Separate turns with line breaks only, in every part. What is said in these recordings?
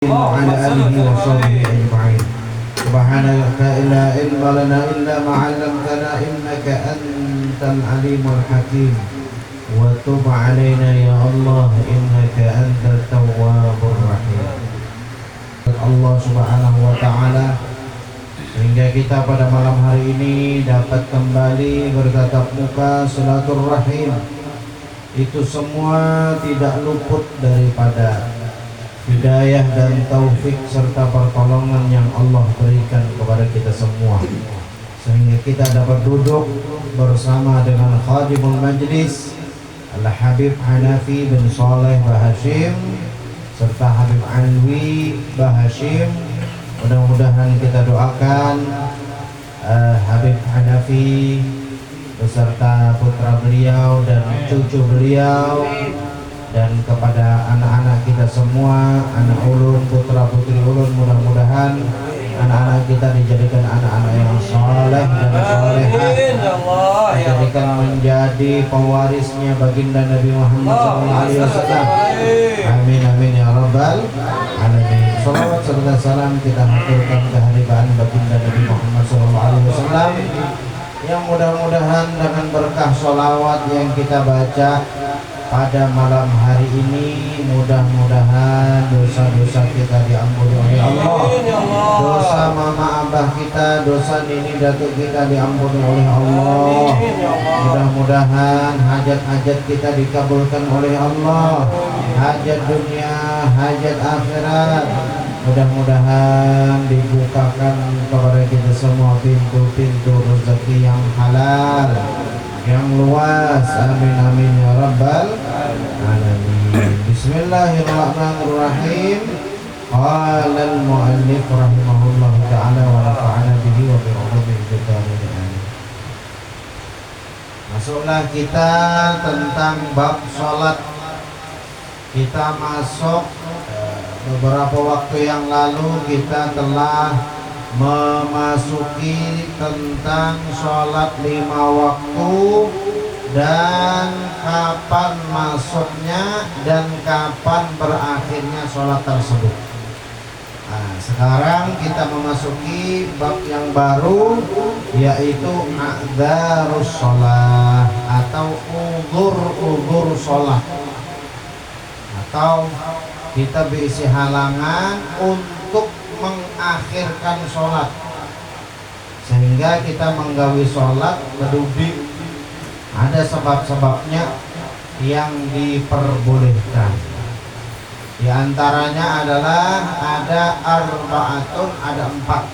وعلى آله وصحبه أجمعين. سبحانك لا علم لنا إلا ما علمتنا إنك أنت العليم الحكيم وتب علينا يا الله إنك أنت التواب الرحيم. Allah Subhanahu wa taala sehingga kita pada malam hari ini dapat kembali bertatap muka silaturahim. Itu semua tidak luput daripada hidayah dan taufik serta pertolongan yang Allah berikan kepada kita semua, sehingga kita dapat duduk bersama dengan khadimul majlis Al-Habib Hanafi bin Saleh Bahashim serta Habib Alwi Bahashim. Mudah-mudahan kita doakan Habib Hanafi beserta putra beliau dan cucu beliau, dan kepada anak-anak kita semua, anak ulun, putra putri ulun, mudah-mudahan anak-anak kita dijadikan anak-anak yang saleh dan salehah, dijadikan menjadi pewarisnya baginda Nabi Muhammad SAW. Amin amin ya rabbal alamin. Salawat serta salam kita haturkan kehadiran baginda Nabi Muhammad SAW, yang mudah-mudahan dengan berkah sholawat yang kita baca pada malam hari ini, mudah-mudahan dosa-dosa kita diampuni oleh Allah. Dosa mama abah kita, dosa nini datuk kita diampuni oleh Allah. Mudah-mudahan hajat-hajat kita dikabulkan oleh Allah, hajat dunia, hajat akhirat. Mudah-mudahan dibukakan kepada kita semua pintu-pintu rezeki yang halal, yang luas. Amin amin ya rabbal alamin. Bismillahirrahmanirrahim. Qala al-muallif rahimahullah ta'ala wa nafa'ana bihi wa bi ulumihi fid dharain. Masuklah kita tentang bab salat. Kita masuk beberapa waktu yang lalu kita telah memasuki tentang sholat 5 waktu dan kapan masuknya dan kapan berakhirnya sholat tersebut. Nah, sekarang kita memasuki bab yang baru, yaitu a'dzarus sholat atau uzur sholat, atau kita berisi halangan untuk mengakhirkan sholat, sehingga kita menggawi sholat berdudi. Ada sebab-sebabnya yang diperbolehkan. Di antaranya adalah ada arba'atun, ada 4.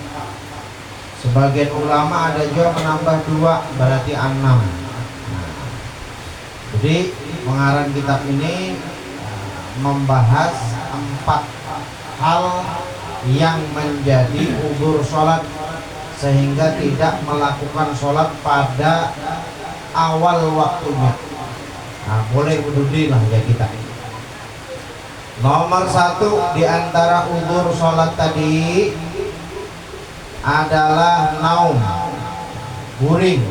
Sebagian ulama ada juga menambah 2, berarti 6. Jadi pengarang kitab ini membahas 4 hal yang menjadi uzur sholat, sehingga tidak melakukan sholat pada awal waktunya. Nah, boleh berdudi lah ya kita. Nomor 1 di antara uzur sholat tadi adalah naum, guring.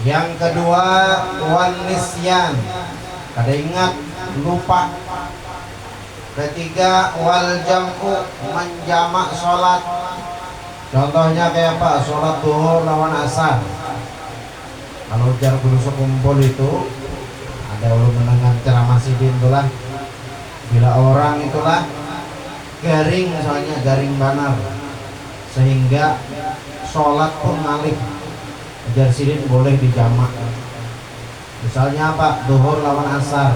Yang kedua wan nisyan, kada ingat, lupa. Ketiga wal jam'u, menjamak sholat. Contohnya kayak apa? Sholat duhur lawan asar. Kalau jar kudu sekumpul itu ada ulun mendengar ceramah sidin itulah, bila orang itulah garing, misalnya garing banar, sehingga sholat pun ngalih, jar sidin boleh dijamak. Misalnya apa? Duhur lawan asar.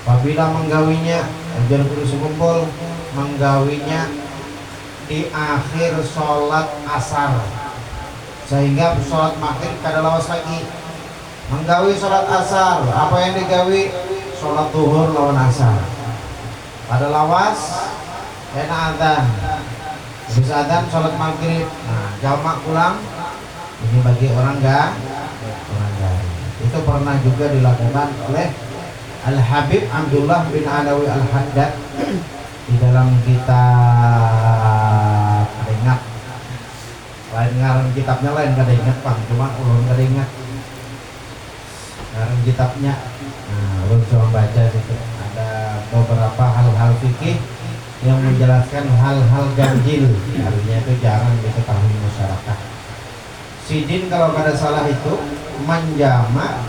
Apabila menggawinya, ajar kudu sekumpul, menggawinya di akhir sholat asar, sehingga sholat maghrib kada lawas lagi. Menggawi sholat asar, apa yang digawi? Sholat duhur lawan asar. Pada lawas, enak adzan. Habis adzan sholat maghrib. Nah, jamak pulang. Ini bagi orang gak? Itu pernah juga dilakukan oleh Al-Habib Abdullah bin Alawi Al-Haddad di dalam kitab, ada ingat, lain ngarang kitabnya lain kada ingat Bang, cuma ulun kada ingat ngarang kitabnya. Nah, ulun coba baca situ ada beberapa hal-hal fikih yang menjelaskan hal-hal ganjil, artinya itu jarang diketahui masyarakat. Sidin kalau kada salah itu menjamak.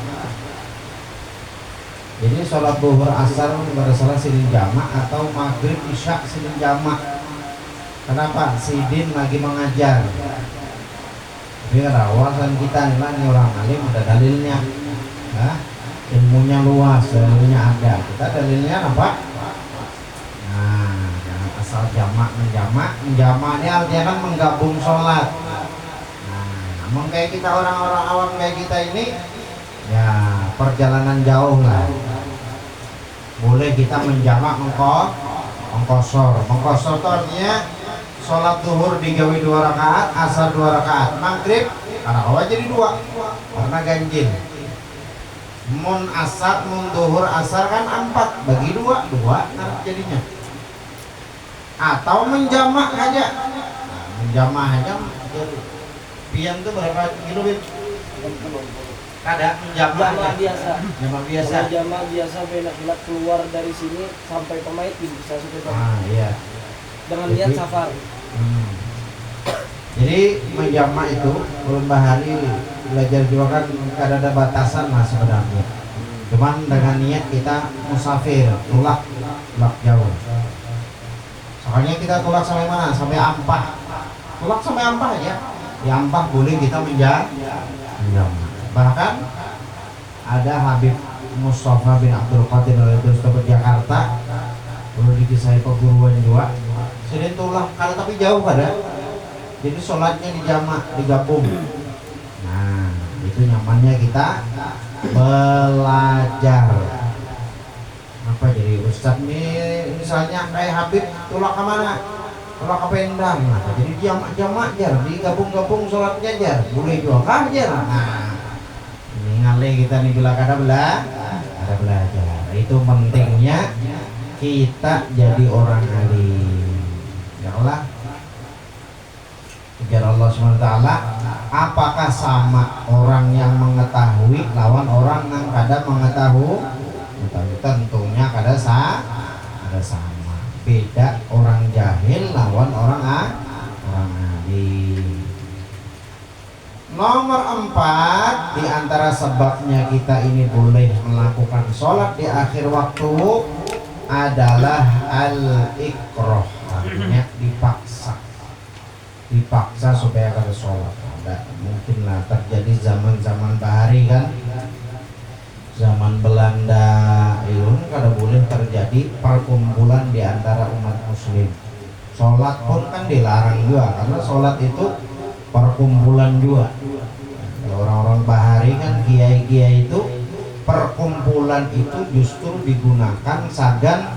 Jadi sholat zuhur asar kada salah sidin jamak, atau maghrib isya sidin jamak. Kenapa? Sidin lagi mengajar. Biar awasan kita nih orang alim ada dalilnya, nah, ilmunya luas, dalilnya ada. Kita dalilnya apa? Nah, jangan asal jamak menjamaknya artinya kan menggabung sholat. Nah, namun kayak kita orang-orang awam kayak kita ini, ya perjalanan jauh lah, boleh kita menjamak mengkosor itu artinya sholat zuhur digawe 2 rakaat, asar 2 rakaat, maghrib karena awal jadi 2 karena ganjil. Mun asar, mun zuhur asar kan 4 bagi 2 nah jadinya. Atau menjamak aja. Nah, menjamak aja pian tuh berapa kilo Bin? Kada menjamak
biasa.
Jamak biasa.
Jamak biasa benak keluar dari sini sampai Pemait bisa sampai.
Ah iya.
Dengan niat safar.
Jadi menjamak itu belum bahari belajar juga kan kada ada batasan lah sebenarnya. Cuman dengan niat kita musafir, tulak jauh. Soalnya kita tulak sampai mana? Sampai Ampah. Tulak sampai Ampah aja. Di Ampah boleh kita menjamak. Bahkan ada Habib Mustafa bin Abdul Qadir dari Jakarta, perlu dikisah perguruan juga. Sedang tulang kada tapi jauh pada. Jadi sholatnya dijamak, digabung. Nah, itu nyamannya kita belajar. Apa jadi Ustadz nih misalnya kayak Habib tulak ke mana? Tulak ke Pendang. Nah, jadi jamak jar, digabung-gabung sholatnya jar. Boleh juga kah jar? Nah, ini ngalih kita nih bila kada belajar. Itu pentingnya kita jadi orang alim. Ya Allah. Kejar Allah SWT, apakah sama orang yang mengetahui lawan orang yang kada mengetahui? Tentunya kada sama. Beda orang jahil lawan orang alim. Nomor 4 di antara sebabnya kita ini boleh melakukan sholat di akhir waktu adalah al-ikrah, artinya dipaksa supaya kada sholat. Ada mungkin lah terjadi zaman bahari kan, zaman Belanda itu kada boleh terjadi perkumpulan di antara umat muslim. Sholat pun kan dilarang juga karena sholat itu perkumpulan juga. Orang-orang bahari kan kiai-kiai itu perkumpulan itu justru digunakan sagan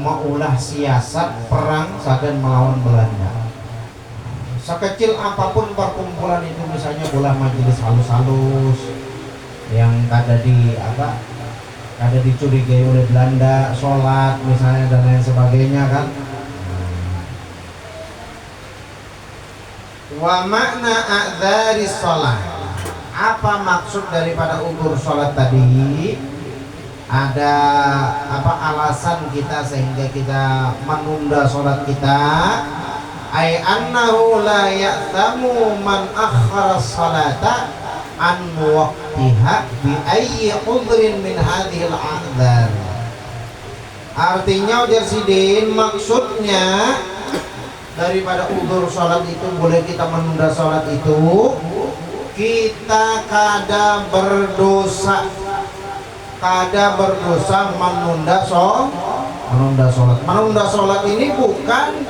maulah siasat perang sagan melawan Belanda. Sekecil apapun perkumpulan itu, misalnya bola majelis halus-halus yang kada dicurigai oleh Belanda, sholat misalnya dan lain sebagainya kan. Wa makna a'dzari sholat, apa maksud daripada udzur sholat tadi? Ada apa alasan kita sehingga kita menunda sholat kita? Ay annahu la ya'tamu man akhara salata an waqtiha bi ayyi udhrin min hadhil a'dzar. Artinya ujar sidin, maksudnya daripada udzur salat itu boleh kita menunda salat itu, kita kada berdosa menunda salat. Menunda salat ini bukan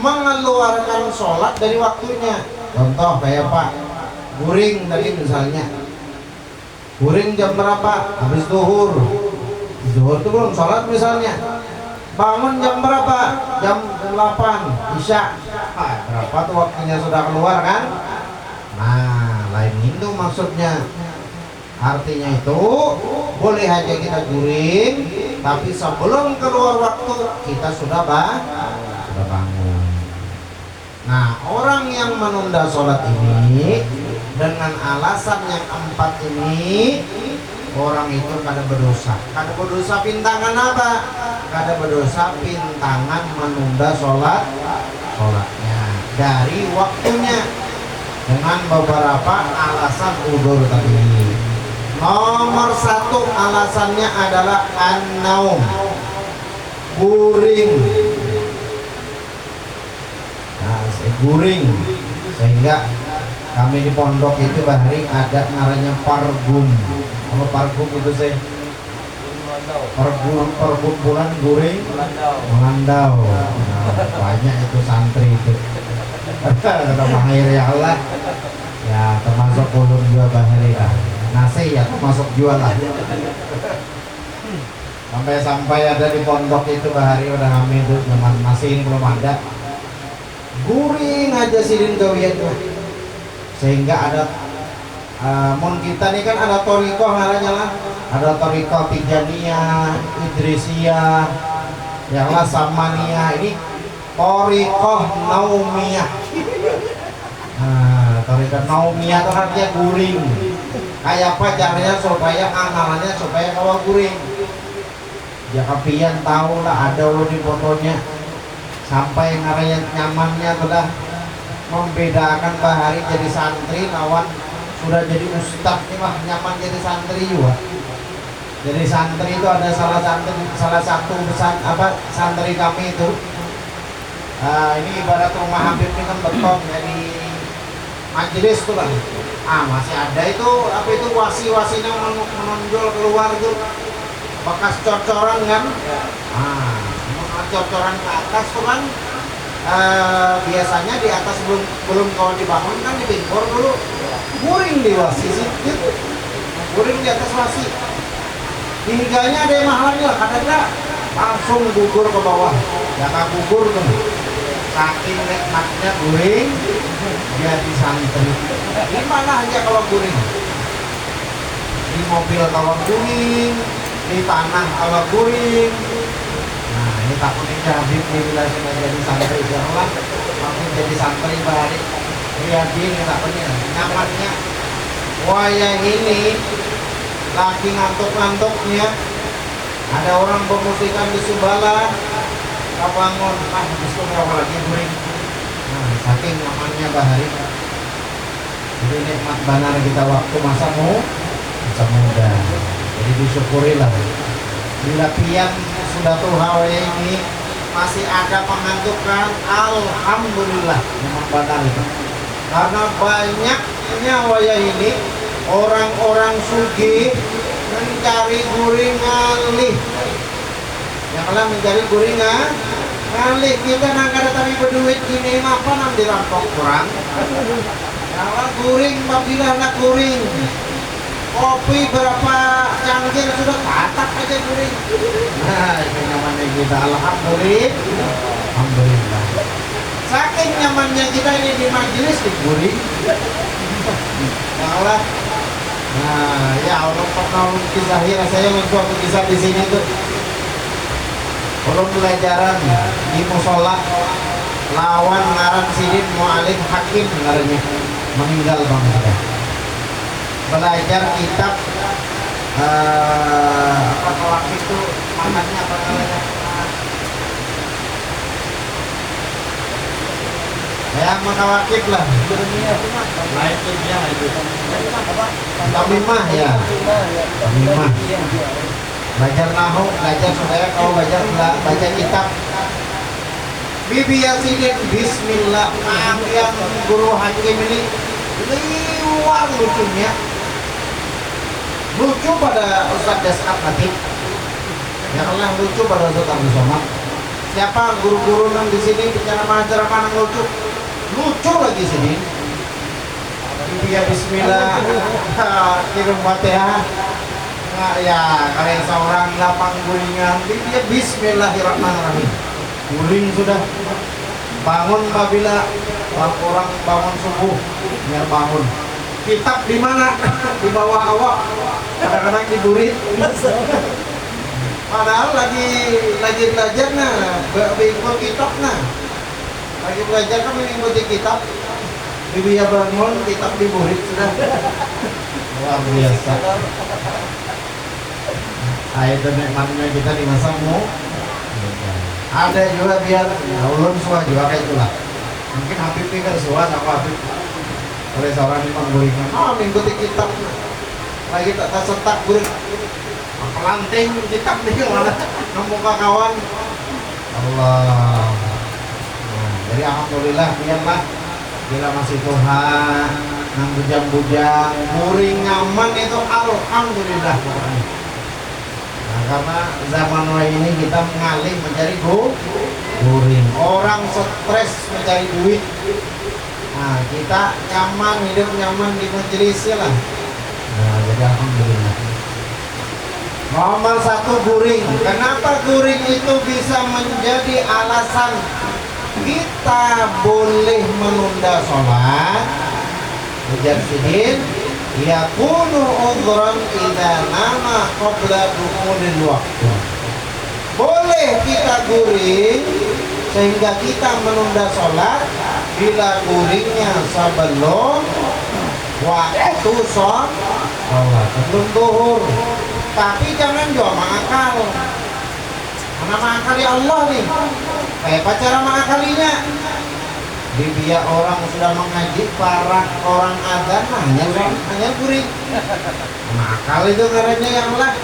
mengeluarkan sholat dari waktunya. Contoh kayak Pak guring tadi misalnya, guring jam berapa? Habis zuhur itu belum sholat misalnya. Bangun jam berapa? Jam 8 isya. Berapa tuh waktunya sudah keluar kan? Nah, lain itu maksudnya. Artinya itu boleh aja kita guring, tapi sebelum keluar waktu kita sudah bangun. Nah, orang yang menunda sholat ini dengan alasan yang 4 ini, orang itu kada berdosa. Kada berdosa pintangan apa? Kada berdosa pintangan menunda sholatnya dari waktunya dengan beberapa alasan udzur tadi. Nomor satu alasannya adalah an-naum, guring. Nah, guring sehingga kami di pondok itu bahari ada namanya pargum. Kalau pargum itu saya perkumpulan guring mengandau. Nah, banyak itu santri itu. Kata mahir ya Allah. Ya termasuk ulun juga bahari lah. Nasi ya termasuk jual lah. Sampai ada di pondok itu bahari udah kami itu zaman masih ini belum ada. Guring aja sidin gawian tuh. Sehingga ada mon kita nih kan ada toriko haranya lah, ada toriko Tijaniyah, Idrisiyah, yang lah Samaniyah, ini toriko Naumiyah. Nah, toriko Naumiyah itu artinya guring. Kayak apa caranya supaya amalannya supaya kalau guring. Ya kapian tahu lah ada lo di fotonya sampai ngaraya nyamannya telah membedakan bahari jadi santri lawan sudah jadi ustaz nih mah nyaman jadi santri juga. Jadi santri itu ada salah satu besar apa santri kami itu. Ini ibarat rumah Habib ini kan beton jadi majelis tuh lah. Masih ada itu apa itu wasi-wasinya menonjol keluar tuh bekas cocoran kan. Cocoran ke atas tuh kan. Biasanya di atas belum kalau dibangun kan dipingkor dulu, guring di wasi gitu, guring di atas wasi. Tinggalnya ada yang mahalnya lah, kadang langsung gugur ke bawah, jangan gugur tuh. Saking nikmatnya guring, jadi santri. Di mana aja kalau guring? Di mobil kalau guring, di tanah kalau guring. Nah ini takut ini Habib bila sudah jadi santri jalan makin jadi santri balik lihat ini takutnya nyamannya wayah ini lagi ngantuk-ngantuknya ada orang bermusikan di Subala kapangon justru berapa lagi guring. Nah saking nyamannya bahari jadi nikmat benar kita waktu masa muda jadi disyukurilah bila pian sudah tuh hawa ini masih ada mengantukkan alhamdulillah memang benar itu karena banyaknya wayah ini orang-orang sugih mencari guring ngalih yang kalian mencari guring ngalih kita nangkada tapi berduit gini apa nang dirampok kurang kalau guring apabila anak guring kopi berapa cangkir sudah katak aja guring. Nah ini namanya kita alhamdulillah. Saking nyamannya kita ini di majelis di guring. Malah, nah ya Allah pernah kisah saya suatu kisah di sini tuh. Belum pelajaran di musola lawan ngaran sidin mu'alim hakim ngarannya meninggal bang saya. Belajar kitab apa waktu itu maknanya apa namanya yang mengawakib lah tamimah ya tamimah belajar nahu belajar supaya kau baca kitab Bibi Yasidin Bismillah yang guru hakim ini liwar lucunya lucu pada Ustaz Deskat nanti yang Allah lucu pada Ustaz Abdul Somad siapa guru-guru yang di sini bicara ceramah yang lucu lagi sini ya Bismillah kirim Fatihah nah, ya kalian seorang lapang gulingan dia Bismillahirrahmanirrahim guling sudah bangun apabila orang bangun subuh biar bangun kitab di mana di bawah awak kadang-kadang di burit padahal lagi belajar nah mengikut kitab nah lagi belajar kan mengikuti kitab dia bangun kitab di burit sudah luar biasa Nah, itu nikmatnya kita di masa ada juga biar ulun semua juga kayak itulah. Mungkin Habib ini kan suara sama Habib oleh seorang imam gorengan. Minggu di kitab lagi tak setak guring. Pelanting kitab nih mana nemu kawan. Allah. Nah, jadi alhamdulillah biarlah bila masih Tuhan nang bujang-bujang guring nyaman itu alhamdulillah pokoknya. Nah, karena zaman ini kita mengalih mencari guring. Orang stres mencari duit. Nah, kita nyaman, hidup nyaman di majelis lah. Nah, jadi alhamdulillah. Nomor satu guring. Kenapa guring itu bisa menjadi alasan kita boleh menunda sholat? Ujar sidin, yakunu udhran idza nama qabla dukhulil waktu. Boleh kita guring sehingga kita menunda sholat bila guringnya sebelum waktu sholat sebelum zuhur. Tapi jangan juga mengakal. Karena mengakali Allah nih. Kayak cara mengakalinya? Dia orang sudah mengaji, para orang adzan hanya guring. Mengakal itu ngarannya yang lah.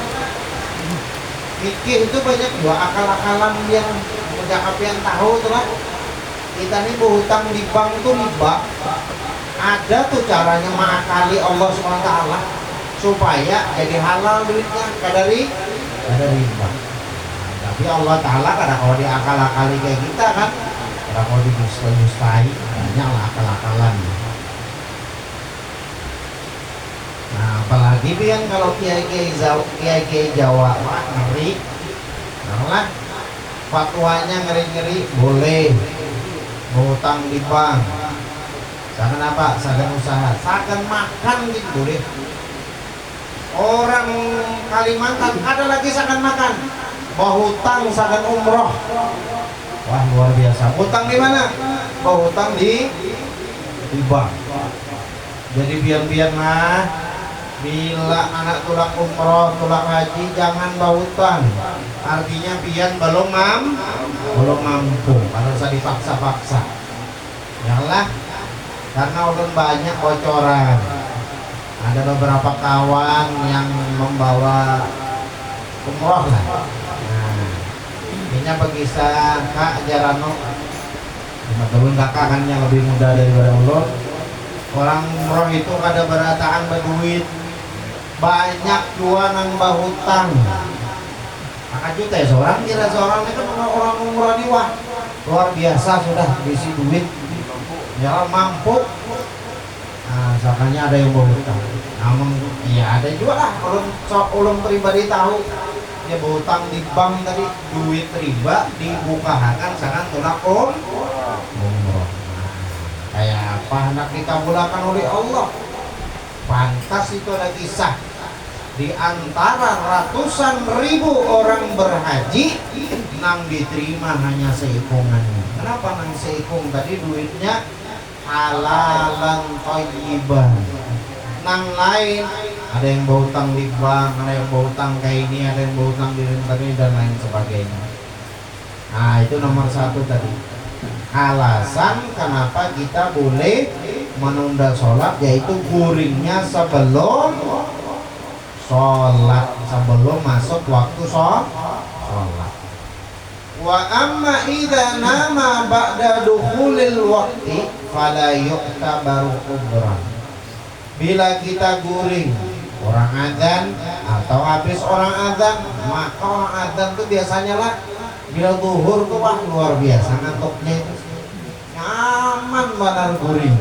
Fikih itu banyak dua akal-akalan yang yang tahu telah. Kita nih berhutang di bank tuh riba. Ada tuh caranya mengakali Allah SWT supaya jadi halal duitnya kadari riba. Tapi Allah Ta'ala kadang kalau diakal-akali kayak kita kan, kadang kalau dibustai banyaklah akal-akalan. Nah apalagi kan kalau kiai Jawa wah ngeri. Nah fatwanya ngeri-ngeri boleh berhutang di bank. Sakan apa? Sakan usaha, sakan makan gitu boleh. Orang Kalimantan ada lagi sakan makan, mau hutang sakan umroh. Wah luar biasa. Hutang di mana? Mau hutang di bank. Jadi biar mah bila anak tulang umroh, tulang haji jangan bawa hutang. Artinya pian belum mampu, harus dipaksa-paksa. Yalah, karena udah banyak bocoran. Ada beberapa kawan yang membawa umroh lah. Nah, ini bisa Kak Jarano, teman-teman kakak kan yang lebih muda daripada ulun. Orang umroh itu ada berataan berduit, banyak jual nang bahutang. Maka juta ya seorang kira seorang itu orang umroh di wah luar biasa sudah diisi duit, ya mampu. Nah, misalkannya ada yang berhutang, namun ya ada juga lah. Kalau ulun pribadi tahu dia berhutang di bank tadi, duit riba dibukakan sangat tolak umroh. Kayak apa hendak dikabulkan oleh Allah. Pantas itu ada kisah di antara ratusan ribu orang berhaji nang diterima hanya seikungan. Kenapa nang seikung? Tadi duitnya halalan thayyiban. Nang lain ada yang berhutang di bank, ada yang berhutang kayak ini, ada yang berhutang di ini dan lain sebagainya. Nah itu nomor satu tadi, alasan kenapa kita boleh menunda sholat, yaitu guringnya sebelum sholat, sebelum masuk waktu sholat. Wa amma idza nama ba'da dukhulil waqti fala yu'tabaru udhran. Bila kita guring orang adzan atau habis orang adzan, maka orang adzan itu biasanya lah bila zuhur tuh wah luar biasa ngantuknya itu. Nyaman benar guring.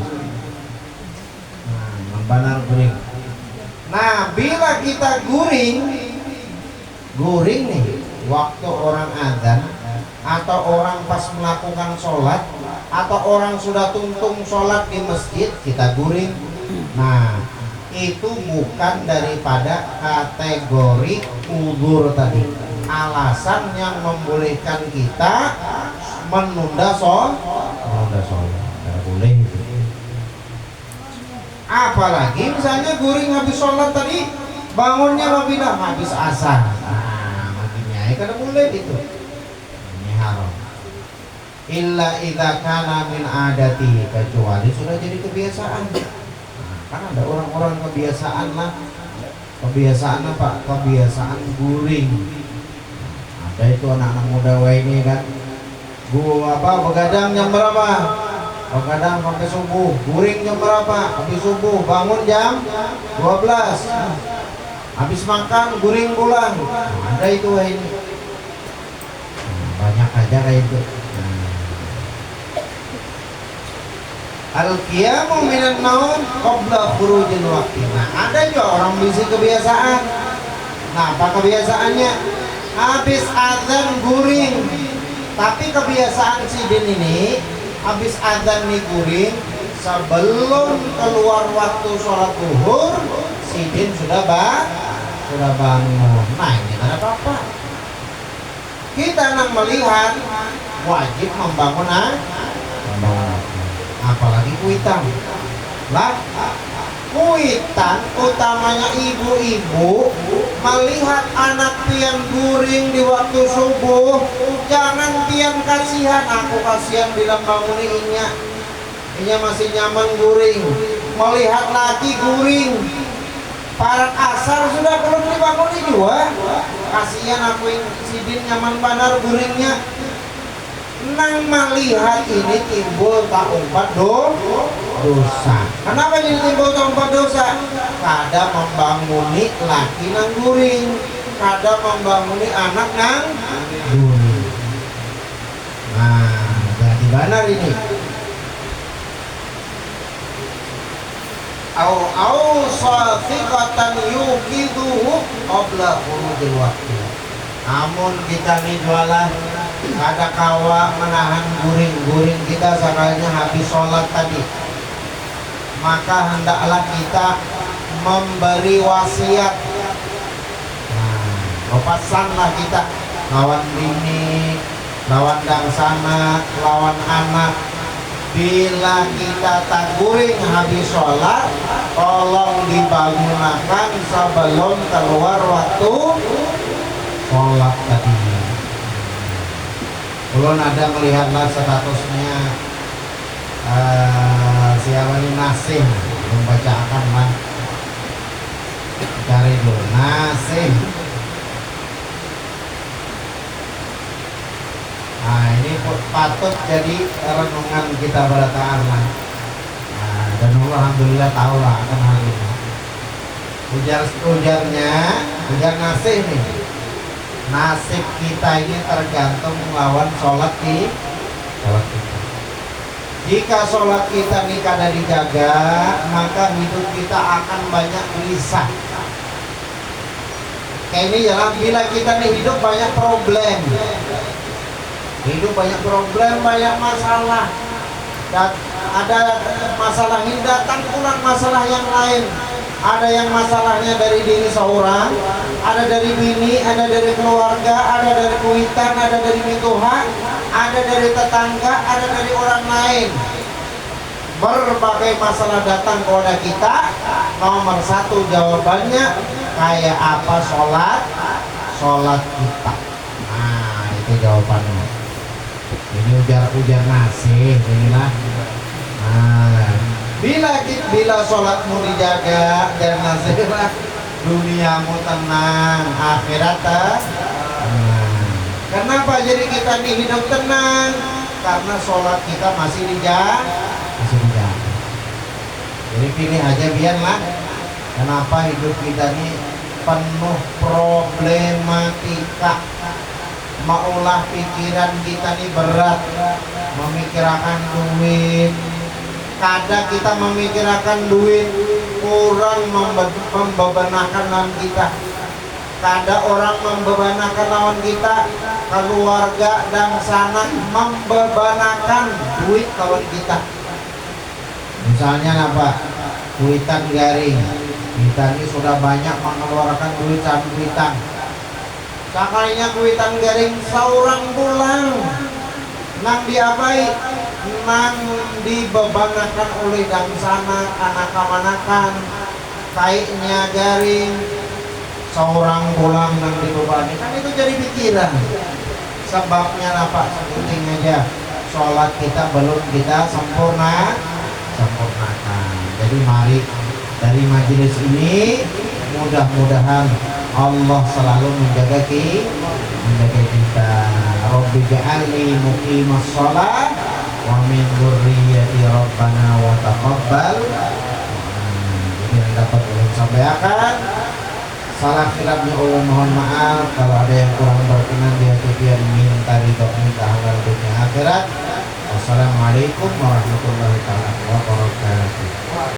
Benar guring. Nah, bila kita guring nih waktu orang adzan atau orang pas melakukan sholat atau orang sudah tuntung sholat di masjid kita guring. Nah, itu bukan daripada kategori uzur tadi. Alasan yang membolehkan kita menunda sholat. Tidak boleh itu. Apalagi misalnya guring habis sholat tadi, bangunnya lebih dah habis asar. Nah, Nah, kada boleh itu. Ini haram. Illa idza kana min adati, kecuali sudah jadi kebiasaan. Nah, kan ada orang-orang kebiasaan lah. Kebiasaan apa? Kebiasaan guring. Ada itu anak-anak muda ini kan. Begadang jam berapa? Begadang sampai subuh. Guring jam berapa? Habis subuh. Bangun jam 12. Habis makan guring pulang. Ada itu ini. Banyak aja kayak itu. Al-qiyamu minan naum qabla khurujil waqti. Nah, ada juga orang bisi kebiasaan. Nah, apa kebiasaannya? Habis azan guring. Tapi kebiasaan si Din ini habis azan nih guring, sebelum keluar waktu sholat zuhur, si Din sudah bangun. Nah, ini kan apa-apa. Kita nang melihat wajib membangun apalagi kuitan lah. Kuitan utamanya ibu-ibu melihat anak pian guring di waktu subuh, jangan pian kasihan. Aku kasihan bilang bangun inya masih nyaman guring, melihat lagi guring parak asar sudah belum dibangun juga, kasihan aku sidin nyaman banar guringnya. Nang melihat ini timbul tak umpat dosa. Kenapa jadi timbul tak umpat dosa? Kada membanguni laki nang guring, kada membanguni anak nang guring. Nah, berarti benar ini. Au safiqatan yuqiduhu qabla khurujil waqti. Namun kita nih jualan ada kawa menahan guring kita sekalinya habis sholat tadi, maka hendaklah kita memberi wasiat. Lepasanlah kita lawan bini, lawan dangsana, lawan anak. Bila kita tak guring habis sholat, tolong dibangunkan sebelum keluar waktu sholat tadi. Belum ada melihatlah statusnya siapa ini Nasih, belum bacakan lah, cari dulu Nasih. Nah, ini patut jadi renungan kita pada ta'ala. Nah, dan alhamdulillah tahu lah akan hal ini. Ujar Nasih nih. Nasib kita ini tergantung lawan sholat kita. Jika sholat kita ini kada dijaga, maka hidup kita akan banyak gelisah. Kayak ini ya, bila kita nih hidup banyak problem, banyak masalah, dan ada masalah ini datang pulang masalah yang lain. Ada yang masalahnya dari diri seorang, ada dari bini, ada dari keluarga, ada dari kuitan, ada dari mituha, ada dari tetangga, ada dari orang lain. Berbagai masalah datang kepada kita. Nomor satu jawabannya kayak apa sholat kita. Nah, itu jawabannya. Ini ujar Nasih inilah. Nah, bila sholatmu dijaga dan nasiblah, duniamu tenang, akhirat tenang. Kenapa jadi kita nih hidup tenang? Karena sholat kita masih dijaga. Jadi pilih aja biarlah. Kenapa hidup kita nih penuh problematika? Maulah pikiran kita nih berat, memikirkan duit. Kadang kita memikirkan duit kurang membebanakan lawan kita. Kadang orang membebanakan lawan kita, keluarga dan sanak membebanakan duit kawan kita. Misalnya apa? Kuitan garing. Kita ini sudah banyak mengeluarkan duit satu kuitan. Sakalinya kuitan garing seorang pulang, nang diapai, nang dibebanakan oleh dangsana, anak-anakan, kaitnya garing, seorang pulang dan dibebani, kan itu jadi pikiran. Sebabnya apa? Penting aja sholat kita belum kita sempurnakan. Jadi mari dari majelis ini mudah-mudahan Allah selalu menjaga kita. Rabbi ja'alni muqimas shalah wa min dzurriyyati rabbana wa taqabbal. Ini yang dapat ulun sampaikan. Salah khilafnya ulun mohon maaf. Kalau ada yang kurang berkenan di hati dia minta ridho, minta halal dunia akhirat. Wassalamualaikum warahmatullahi wabarakatuh.